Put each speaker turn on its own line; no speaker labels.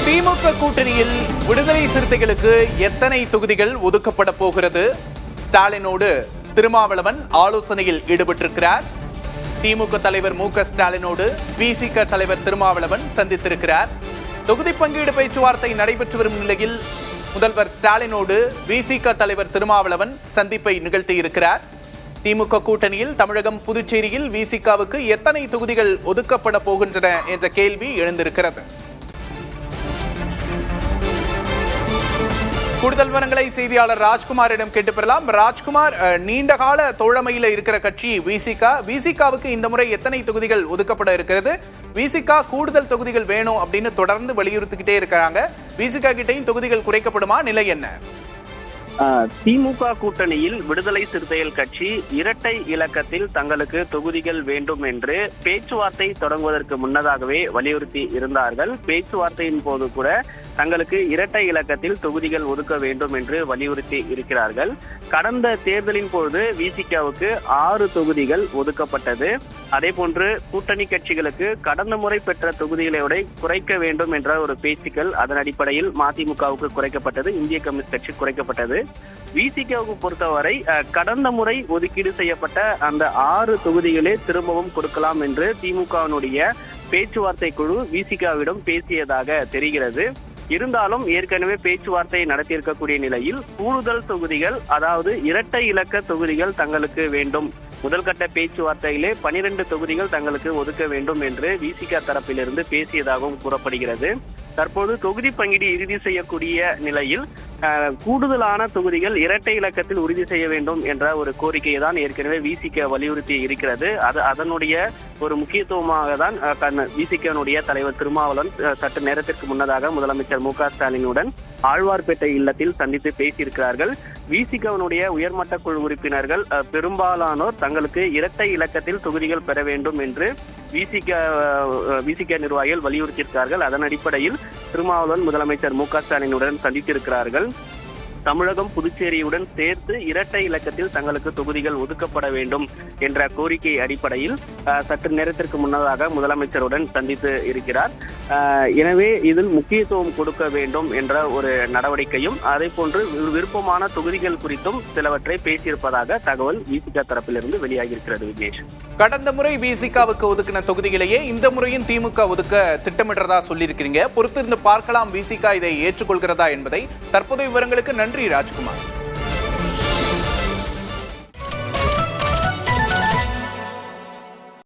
திமுக கூட்டணியில் விடுதலை சிறுத்தைகளுக்கு எத்தனை தொகுதிகள் ஒதுக்கப்பட போகிறது? ஸ்டாலினோடு திருமாவளவன் ஆலோசனையில் ஈடுபட்டிருக்கிறார். திமுக தலைவர் மு.க.ஸ்டாலினோடு விசிக தலைவர் திருமாவளவன் சந்தித்திருக்கிறார். தொகுதி பங்கீடு பேச்சுவார்த்தை நடைபெற்று வரும் நிலையில் முதல்வர் ஸ்டாலினோடு விசிக தலைவர் திருமாவளவன் சந்திப்பை நிகழ்த்தியிருக்கிறார். திமுக கூட்டணியில் தமிழகம், புதுச்சேரியில் விசிகாவுக்கு எத்தனை தொகுதிகள் ஒதுக்கப்பட போகின்றன என்ற கேள்வி எழுந்திருக்கிறது. கூடுதல் விவரங்களை செய்தியாளர் ராஜ்குமாரிடம் கேட்டு பெறலாம். ராஜ்குமார், நீண்ட கால தோழமையில இருக்கிற கட்சி விசிகாவுக்கு இந்த முறை எத்தனை தொகுதிகள் ஒதுக்கப்பட இருக்கிறது? விசிகா கூடுதல் தொகுதிகள் வேணும் அப்படின்னு தொடர்ந்து வலியுறுத்திக்கிட்டே இருக்கிறாங்க. விசிகா கிட்டையும் தொகுதிகள் குறைக்கப்படுமா? நிலை என்ன?
திமுக கூட்டணியில் விடுதலை சிறுத்தைகள் கட்சி இரட்டை இலக்கத்தில் தங்களுக்கு தொகுதிகள் வேண்டும் என்று பேச்சுவார்த்தை தொடங்குவதற்கு முன்னதாகவே வலியுறுத்தி இருந்தார்கள். பேச்சுவார்த்தையின் போது கூட தங்களுக்கு இரட்டை இலக்கத்தில் தொகுதிகள் ஒதுக்க வேண்டும் என்று வலியுறுத்தி இருக்கிறார்கள். கடந்த தேர்தலின் போது விசிகாவுக்கு 6 தொகுதிகள் ஒதுக்கப்பட்டது. அதே போன்று கூட்டணி கட்சிகளுக்கு கடந்த முறை பெற்ற தொகுதிகளை விட குறைக்க வேண்டும் என்ற ஒரு பேச்சுக்கள், அதன் அடிப்படையில் மதிமுகவுக்கு குறைக்கப்பட்டது, இந்திய கம்யூனிஸ்ட் கட்சி குறைக்கப்பட்டது. விசிகாவுக்கு பொறுத்தவரை கடந்த முறை ஒதுக்கீடு செய்யப்பட்ட அந்த 6 தொகுதிகளே திரும்பவும் கொடுக்கலாம் என்று திமுகவினுடைய பேச்சுவார்த்தை குழு விசிகாவிடம் பேசியதாக தெரிகிறது. இருந்தாலும் ஏற்கனவே பேச்சுவார்த்தை நடத்தியிருக்கக்கூடிய நிலையில் கூடுதல் தொகுதிகள், அதாவது இரட்டை இலக்க தொகுதிகள் தங்களுக்கு வேண்டும். முதல் கட்ட பேச்சுவார்த்தையிலே 12 தொகுதிகள் தங்களுக்கு ஒதுக்க வேண்டும் என்று விசிக தரப்பிலிருந்து பேசியதாகவும் கூறப்படுகிறது. தற்போது தொகுதி பங்கீடு இறுதி செய்யக்கூடிய நிலையில் கூடுதலான தொகுதிகள் இரட்டை இலக்கத்தில் உறுதி செய்ய வேண்டும் என்ற ஒரு கோரிக்கையை தான் ஏற்கனவே விசிக வலியுறுத்தி இருக்கிறது. அதனுடைய ஒரு முக்கியத்துவமாக தான் விசிகனுடைய தலைவர் திருமாவளவன் சற்று நேரத்திற்கு முன்னதாக முதலமைச்சர் மு.க.ஸ்டாலினுடன் ஆழ்வார்பேட்டை இல்லத்தில் சந்தித்து பேசியிருக்கிறார்கள். விசிகனுடைய உயர்மட்ட குழு உறுப்பினர்கள் பெரும்பாலானோர் தங்களுக்கு இரட்டை இலக்கத்தில் தொகுதிகள் பெற வேண்டும் என்று விசிக நிர்வாகிகள் வலியுறுத்தியிருக்கிறார்கள். அதன் அடிப்படையில் திருமாவளவன் முதலமைச்சர் மு.க.ஸ்டாலினுடன் சந்தித்திருக்கிறார்கள். தமிழகம், புதுச்சேரியுடன் சேர்த்து இரட்டை இலக்கத்தில் தங்களுக்கு தொகுதிகள் ஒதுக்கப்பட வேண்டும் என்ற கோரிக்கை அடிப்படையில் சற்று நேரத்திற்கு முன்னதாக முதலமைச்சருடன் சந்தித்து இருக்கிறார். எனவே இதில் முக்கியத்துவம் கொடுக்க வேண்டும் என்ற ஒரு நடவடிக்கையும், அதே போன்று விருப்பமான தொகுதிகள் குறித்தும் சிலவற்றை பேசியிருப்பதாக தகவல் விசிக தரப்பிலிருந்து வெளியாகியிருக்கிறது. விக்னேஷ்,
கடந்த முறை விசிகாவுக்கு ஒதுக்கின தொகுதிகளையே இந்த முறையும் திமுக ஒதுக்க திட்டமிடுறதா சொல்லியிருக்கிறீங்க. பொறுத்திருந்து பார்க்கலாம் விசிகா இதை ஏற்றுக்கொள்கிறதா என்பதை. தற்போதைய விவரங்களுக்கு நன்றி ராஜ்குமார்.